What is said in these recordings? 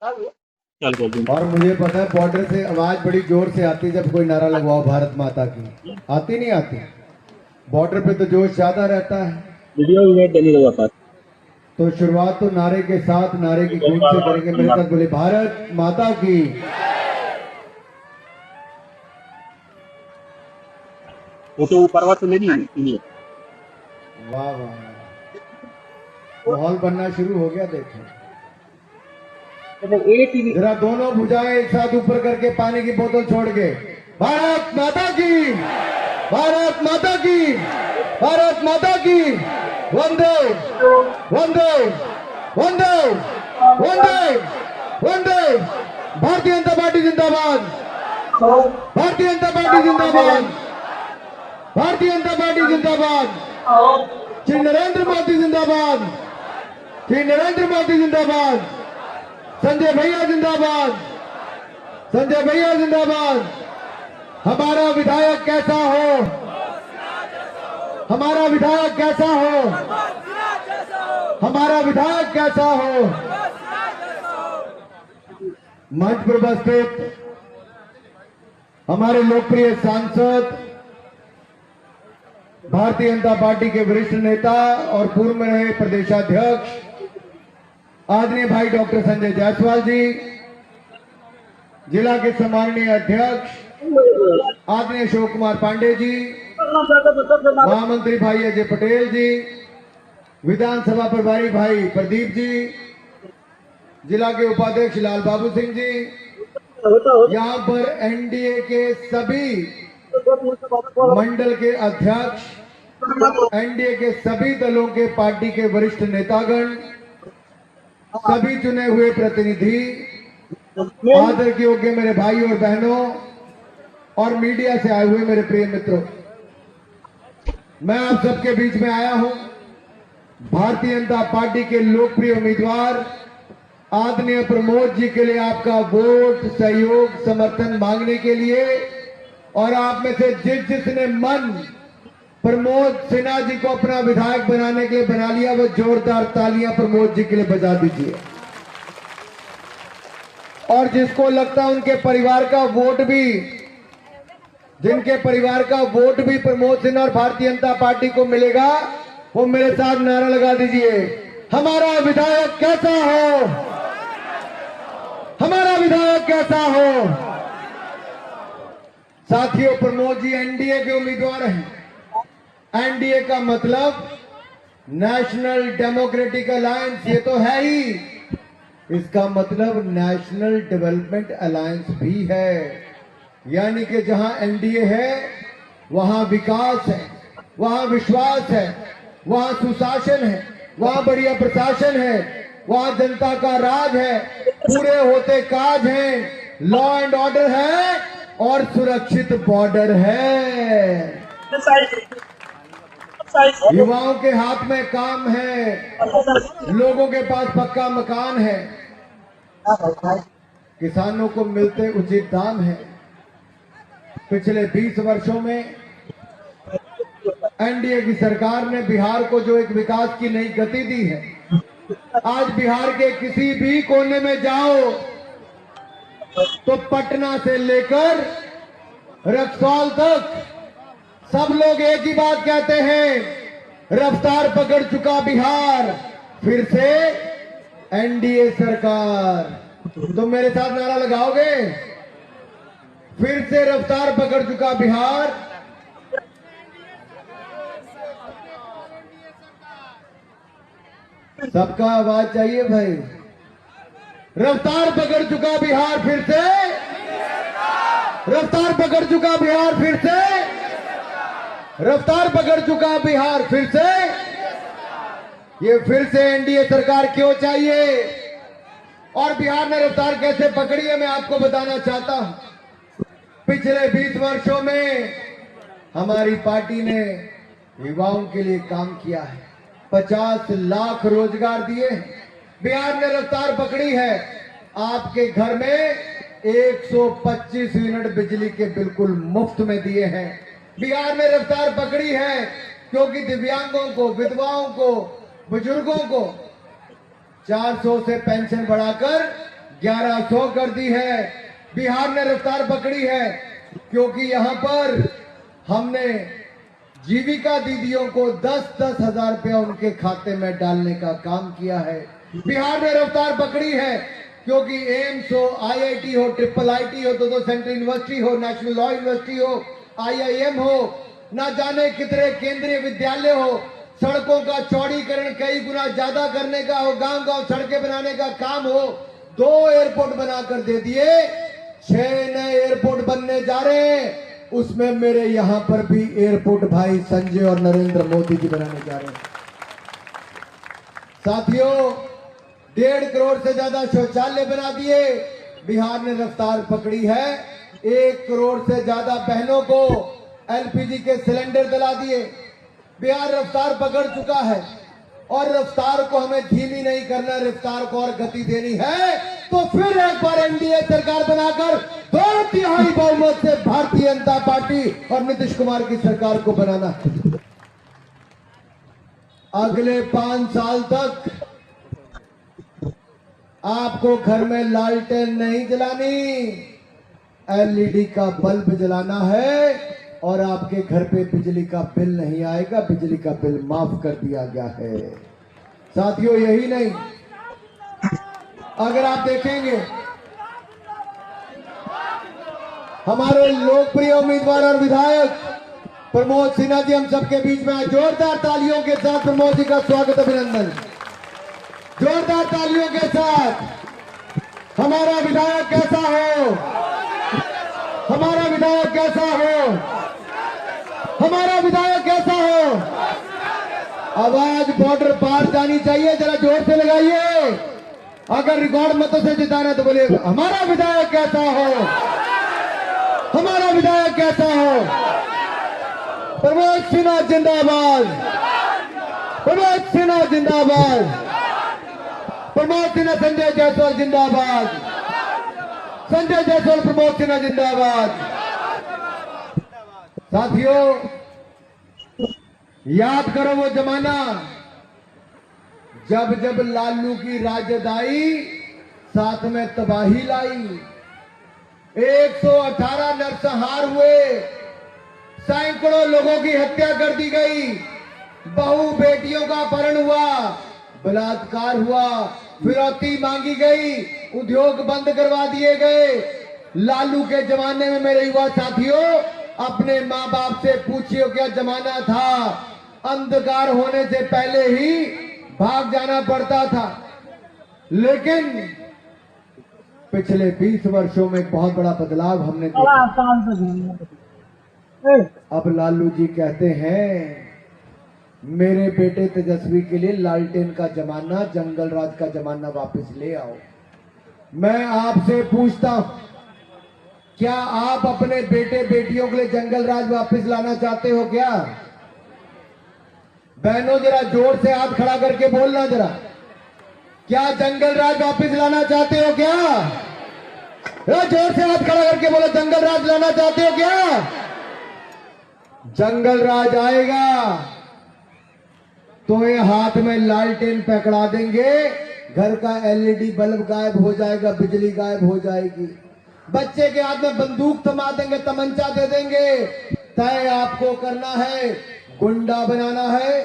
चल बोल दूं। और मुझे पता है बॉर्डर से आवाज बड़ी जोर से आती है जब कोई नारा लगवाओ भारत माता की। आती नहीं आती? बॉर्डर पे तो जोश ज्यादा रहता है। वीडियो इमेज देने लगा पास। तो शुरुआत तो नारे के साथ, नारे की गूंज से करेंगे। मेरे साथ बोले भारत माता की। वो तो ऊपर हुआ तो नहीं है। वाह वाह, माहौल बनना शुरू हो गया। देखो एक ही जरा दोनों भुजाएं एक साथ ऊपर करके पानी की बोतल छोड़ के, भारत माता की, भारत माता की, भारत माता की। वंदे वंदे वंदे वंदे वंदे। भारतीय जनता पार्टी जिंदाबाद, भारतीय जनता पार्टी जिंदाबाद, भारतीय जनता पार्टी जिंदाबाद, श्री नरेंद्र मोदी जिंदाबाद, श्री नरेंद्र मोदी जिंदाबाद, संजय भैया जिंदाबाद, संजय भैया जिंदाबाद। हमारा विधायक कैसा हो, हमारा विधायक कैसा हो, हमारा विधायक कैसा हो। मंच पर उपस्थित हमारे लोकप्रिय सांसद, भारतीय जनता पार्टी के वरिष्ठ नेता और पूर्व में रहे प्रदेशाध्यक्ष आदरणीय भाई डॉक्टर संजय जायसवाल जी, जिला के सम्माननीय अध्यक्ष आदरणीय अशोक कुमार पांडे जी, महामंत्री भाई अजय पटेल जी, विधानसभा प्रभारी भाई प्रदीप जी, जिला के उपाध्यक्ष लाल बाबू सिंह जी, यहाँ पर एनडीए के सभी मंडल के अध्यक्ष, एनडीए के सभी दलों के पार्टी के वरिष्ठ नेतागण, सभी चुने हुए प्रतिनिधि, आदर के योग्य मेरे भाई और बहनों और मीडिया से आए हुए मेरे प्रिय मित्रों, मैं आप सबके बीच में आया हूं भारतीय जनता पार्टी के लोकप्रिय उम्मीदवार आदरणीय प्रमोद जी के लिए आपका वोट, सहयोग, समर्थन मांगने के लिए। और आप में से जिसने मन प्रमोद सिन्हा जी को अपना विधायक बनाने के लिए बना लिया, वो जोरदार तालियां प्रमोद जी के लिए बजा दीजिए। और जिसको लगता है उनके परिवार का वोट भी, जिनके परिवार का वोट भी प्रमोद सिन्हा और भारतीय जनता पार्टी को मिलेगा, वो मेरे साथ नारा लगा दीजिए, हमारा विधायक कैसा हो, हमारा विधायक कैसा हो। साथियों, प्रमोद जी एनडीए के उम्मीदवार हैं। एनडीए का मतलब नेशनल डेमोक्रेटिक अलायंस, ये तो है ही, इसका मतलब नेशनल डेवलपमेंट अलायंस भी है। यानी कि जहां एनडीए है वहां विकास है, वहां विश्वास है, वहां सुशासन है, वहां बढ़िया प्रशासन है, वहां जनता का राज है, पूरे होते काज हैं, लॉ एंड ऑर्डर है और सुरक्षित बॉर्डर है। युवाओं के हाथ में काम है, लोगों के पास पक्का मकान है, किसानों को मिलते उचित दाम है। पिछले 20 वर्षों में एनडीए की सरकार ने बिहार को जो एक विकास की नई गति दी है, आज बिहार के किसी भी कोने में जाओ तो पटना से लेकर रक्सौल तक सब लोग एक ही बात कहते हैं, रफ्तार पकड़ चुका बिहार, फिर से एनडीए सरकार। तो मेरे साथ नारा लगाओगे, फिर से रफ्तार पकड़ चुका बिहार। सबका आवाज चाहिए भाई। रफ्तार पकड़ चुका बिहार, फिर से रफ्तार पकड़ चुका बिहार, फिर से रफ्तार पकड़ चुका बिहार, फिर से। ये फिर से एनडीए सरकार क्यों चाहिए और बिहार ने रफ्तार कैसे पकड़ी है, मैं आपको बताना चाहता हूं। पिछले 20 वर्षों में हमारी पार्टी ने युवाओं के लिए काम किया है, 50 लाख रोजगार दिए। बिहार ने रफ्तार पकड़ी है, आपके घर में 125 यूनिट बिजली के बिल्कुल मुफ्त में दिए हैं। बिहार ने रफ्तार पकड़ी है क्योंकि दिव्यांगों को, विधवाओं को, बुजुर्गों को 400 से पेंशन बढ़ाकर 1100 कर दी है। बिहार ने रफ्तार पकड़ी है क्योंकि यहां पर हमने जीविका दीदियों को 10-10 हजार रुपया उनके खाते में डालने का काम किया है। बिहार ने रफ्तार पकड़ी है क्योंकि एम्स हो, आईआईटी हो, ट्रिपल आईटी हो, दो सेंट्रल यूनिवर्सिटी हो, नेशनल लॉ यूनिवर्सिटी हो, आईआईएम हो, ना जाने कितने केंद्रीय विद्यालय हो, सड़कों का चौड़ीकरण कई गुना ज्यादा करने का हो, गांव गांव सड़कें बनाने का काम हो, 2 एयरपोर्ट बनाकर दे दिए, 6 नए एयरपोर्ट बनने जा रहे हैं। उसमें मेरे यहां पर भी एयरपोर्ट भाई संजय और नरेंद्र मोदी जी बनाने जा रहे हैं। साथियों, 1.5 करोड़ से ज्यादा शौचालय बना दिए। बिहार ने रफ्तार पकड़ी है। 1 करोड़ से ज्यादा बहनों को एलपीजी के सिलेंडर दिला दिए। बिहार रफ्तार पकड़ चुका है और रफ्तार को हमें धीमी नहीं करना, रफ्तार को और गति देनी है तो फिर एक बार एनडीए सरकार बनाकर 2/3 बहुमत से भारतीय जनता पार्टी और नीतीश कुमार की सरकार को बनाना है। अगले 5 साल तक आपको घर में लालटेन नहीं जलानी, एलईडी का बल्ब जलाना है और आपके घर पे बिजली का बिल नहीं आएगा, बिजली का बिल माफ कर दिया गया है। साथियों, यही नहीं, अगर आप देखेंगे हमारे लोकप्रिय उम्मीदवार और विधायक प्रमोद सिन्हा जी हम सबके बीच में आए। जोरदार तालियों के साथ प्रमोद जी का स्वागत, अभिनंदन। जोरदार तालियों के साथ। हमारा विधायक कैसा हो, हमारा विधायक कैसा हो, हमारा विधायक कैसा हो। आवाज बॉर्डर पार जानी चाहिए, जरा जोर से लगाइए। अगर रिकॉर्ड मतों से जिताना तो बोलिए हमारा विधायक कैसा हो, हमारा विधायक कैसा हो। प्रमोद सिन्हा जिंदाबाद, प्रमोद सिन्हा जिंदाबाद, प्रमोद सिन्हा संजय जायसवाल जिंदाबाद, संजय जायसवाल प्रमोद सिन्हा जिंदाबाद। साथियों, याद करो वो जमाना जब जब लालू की राजद आई, साथ में तबाही लाई। 118 नरसंहार हुए, सैकड़ों लोगों की हत्या कर दी गई, बहू बेटियों का अपहरण हुआ, बलात्कार हुआ, फिरौती मांगी गई, उद्योग बंद करवा दिए गए। लालू के जमाने में मेरे युवा साथियों, अपने माँ बाप से पूछिए क्या जमाना था। अंधकार होने से पहले ही भाग जाना पड़ता था। लेकिन पिछले 20 वर्षों में एक बहुत बड़ा बदलाव हमने देखा। अब लालू जी कहते हैं मेरे बेटे तेजस्वी के लिए लालटेन का जमाना, जंगल राज का जमाना वापस ले आओ। मैं आपसे पूछता हूं, क्या आप अपने बेटे बेटियों के लिए जंगल राज वापस लाना चाहते हो क्या? बहनों, जरा जोर से हाथ खड़ा करके बोलना जरा, क्या जंगल राज वापस लाना चाहते हो क्या? जोर से हाथ खड़ा करके बोलो, जंगल राज लाना चाहते हो क्या? जंगल राज आएगा तो ये हाथ में लालटेन पकड़ा देंगे, घर का एलईडी बल्ब गायब हो जाएगा, बिजली गायब हो जाएगी। बच्चे के हाथ में बंदूक थमा देंगे, तमंचा दे देंगे। तय आपको करना है, गुंडा बनाना है,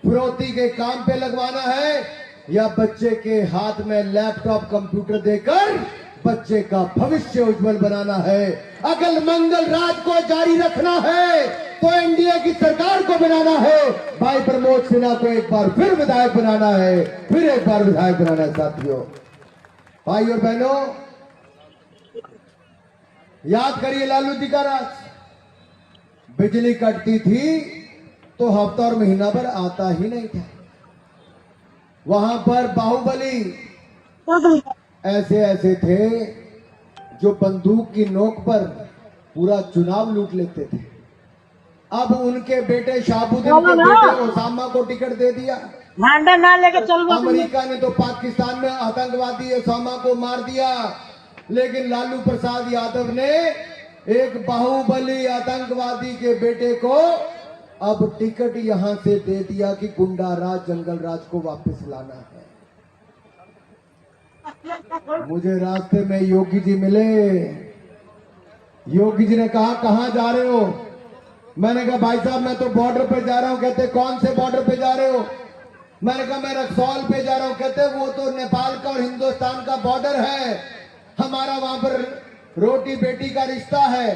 फिरौती के काम पे लगवाना है, या बच्चे के हाथ में लैपटॉप कंप्यूटर देकर बच्चे का भविष्य उज्जवल बनाना है। अगर मंगल राज को जारी रखना है तो एनडीए की सरकार को बनाना है। भाई प्रमोद सिन्हा को एक बार फिर विधायक बनाना है, फिर एक बार विधायक बनाना है। साथियों, भाई और बहनों, याद करिए लालू जी का राज। बिजली कटती थी तो हफ्ता और महीना भर आता ही नहीं था। वहां पर बाहुबली ऐसे ऐसे थे जो बंदूक की नोक पर पूरा चुनाव लूट लेते थे। अब उनके बेटे शाहबुद्दीन के बेटे ओसामा को टिकट दे दिया। ना लेके चल। अमेरिका ने तो पाकिस्तान में आतंकवादी ओसामा को मार दिया, लेकिन लालू प्रसाद यादव ने एक बाहुबली आतंकवादी के बेटे को अब टिकट यहां से दे दिया कि गुंडा राज, जंगल राज को वापस लाना है। मुझे रास्ते में योगी जी मिले। योगी जी ने कहा कहां जा रहे हो? मैंने कहा भाई साहब मैं तो बॉर्डर पे जा रहा हूं। कहते कौन से बॉर्डर पे जा रहे हो? मैंने कहा मैं रक्सौल पे जा रहा हूं। कहते वो तो नेपाल का और हिंदुस्तान का बॉर्डर है, हमारा वहां पर रोटी बेटी का रिश्ता है।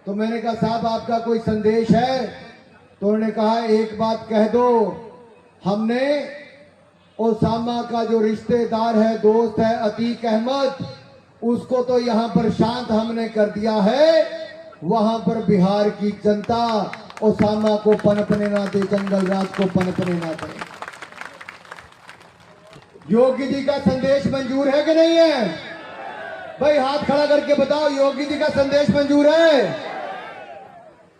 तो मैंने कहा साहब आपका कोई संदेश है? तो उन्होंने कहा एक बात कह दो, हमने ओसामा का जो रिश्तेदार है, दोस्त है अतीक अहमद, उसको तो यहां पर शांत हमने कर दिया है। वहां पर बिहार की जनता ओसामा को पनपने ना दे, जंगल राज को पनपने ना दे। योगी जी का संदेश मंजूर है कि नहीं है? भाई हाथ खड़ा करके बताओ, योगी जी का संदेश मंजूर है?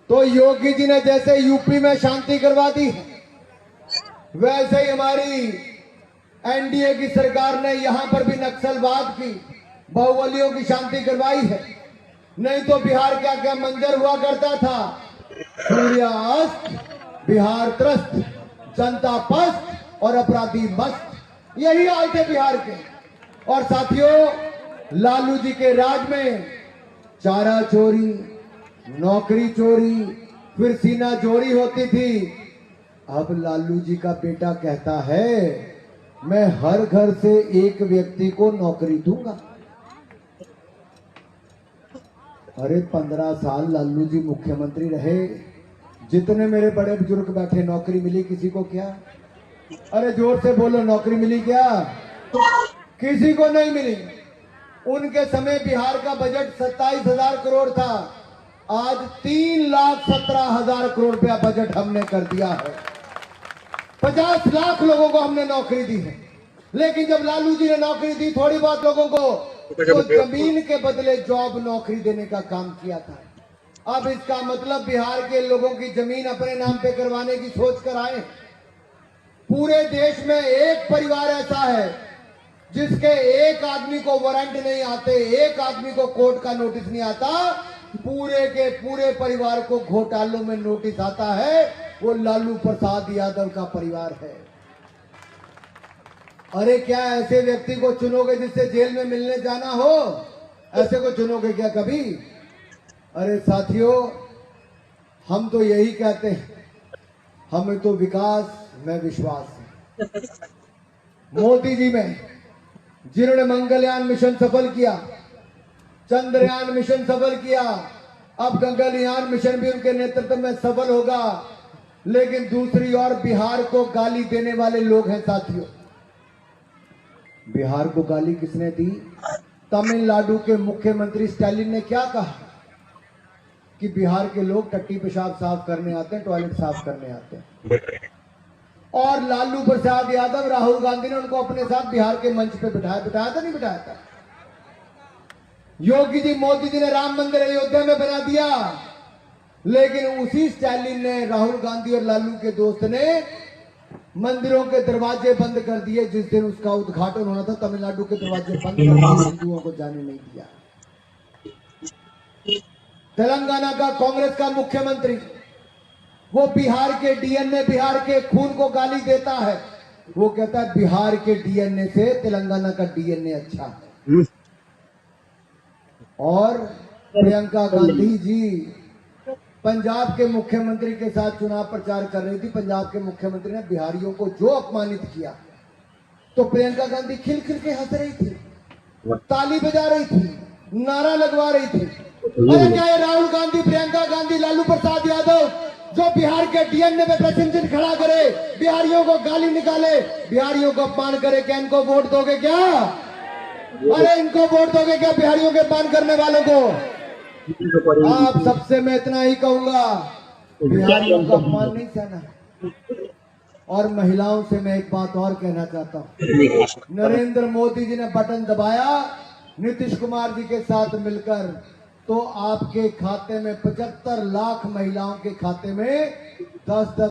तो योगी जी ने जैसे यूपी में शांति करवा दी, वैसे ही हमारी एनडीए की सरकार ने यहां पर भी नक्सलवाद की, बाहुबलियों की शांति करवाई है। नहीं तो बिहार क्या क्या मंजर हुआ करता था, सूर्य अस्त, बिहार त्रस्त, जनता पस्त और अपराधी मस्त, यही हाल थे बिहार के। और साथियों लालू जी के राज में चारा चोरी, नौकरी चोरी, फिर सीना चोरी होती थी। अब लालू जी का बेटा कहता है मैं हर घर से एक व्यक्ति को नौकरी दूंगा। अरे 15 साल लालू जी मुख्यमंत्री रहे, जितने मेरे बड़े बुजुर्ग बैठे, नौकरी मिली किसी को क्या? अरे जोर से बोलो, नौकरी मिली क्या? किसी को नहीं मिली। उनके समय बिहार का बजट 27,000 करोड़ था, आज 3,17,000 करोड़ रुपया बजट हमने कर दिया है। 50 लाख लोगों को हमने नौकरी दी है। लेकिन जब लालू जी ने नौकरी दी थोड़ी बहुत लोगों को, तो जमीन के बदले जॉब नौकरी देने का काम किया था। अब इसका मतलब बिहार के लोगों की जमीन अपने नाम पे करवाने की सोच कर आए। पूरे देश में एक परिवार ऐसा है जिसके एक आदमी को वारंट नहीं आते, एक आदमी को कोर्ट का नोटिस नहीं आता, पूरे के पूरे परिवार को घोटालों में नोटिस आता है। वो लालू प्रसाद यादव का परिवार है। अरे क्या ऐसे व्यक्ति को चुनोगे जिससे जेल में मिलने जाना हो? ऐसे को चुनोगे क्या कभी? अरे साथियों हम तो यही कहते हैं, हमें तो विकास में विश्वास है। मोदी जी में, जिन्होंने मंगलयान मिशन सफल किया, चंद्रयान मिशन सफल किया, अब गगनयान मिशन भी उनके नेतृत्व में सफल होगा। लेकिन दूसरी ओर बिहार को गाली देने वाले लोग हैं साथियों। बिहार को गाली किसने दी? तमिलनाडु के मुख्यमंत्री स्टालिन ने क्या कहा कि बिहार के लोग टट्टी पेशाब साफ करने आते हैं, टॉयलेट साफ करने आते हैं। और लालू प्रसाद यादव, राहुल गांधी ने उनको अपने साथ बिहार के मंच पे बिठाया था नहीं बिठाया था? योगी जी, मोदी जी ने राम मंदिर अयोध्या में बना दिया, लेकिन उसी स्टालिन ने, राहुल गांधी और लालू के दोस्त ने मंदिरों के दरवाजे बंद कर दिए। जिस दिन उसका उद्घाटन होना था, तमिलनाडु के दरवाजे बंद कर दिए, हिंदुओं को जाने नहीं दिया। तेलंगाना का कांग्रेस का मुख्यमंत्री, वो बिहार के डीएनए, बिहार के खून को गाली देता है। वो कहता है बिहार के डीएनए से तेलंगाना का डीएनए अच्छा है। और प्रियंका गांधी जी पंजाब के मुख्यमंत्री के साथ चुनाव प्रचार कर रही थी। पंजाब के मुख्यमंत्री ने बिहारियों को जो अपमानित किया, तो प्रियंका गांधी खिल खिल के हंस रही थी, ताली बजा रही थी, नारा लगवा रही थी। अरे क्या ये राहुल गांधी, प्रियंका गांधी, लालू प्रसाद यादव जो बिहार के डीएनए में प्रश्न चिन्ह खड़ा करे, बिहारियों को गाली निकाले, बिहारियों को अपमान करे, क्या इनको वोट दोगे क्या? अरे इनको वोट दोगे क्या, बिहारियों के अपमान करने वालों को? आप सबसे मैं इतना ही कहूंगा, बिहारियों का अपमान नहीं सहना। और महिलाओं से मैं एक बात और कहना चाहता हूं। नरेंद्र मोदी जी ने बटन दबाया नीतीश कुमार जी के साथ मिलकर, तो आपके खाते में 75 लाख महिलाओं के खाते में 10-10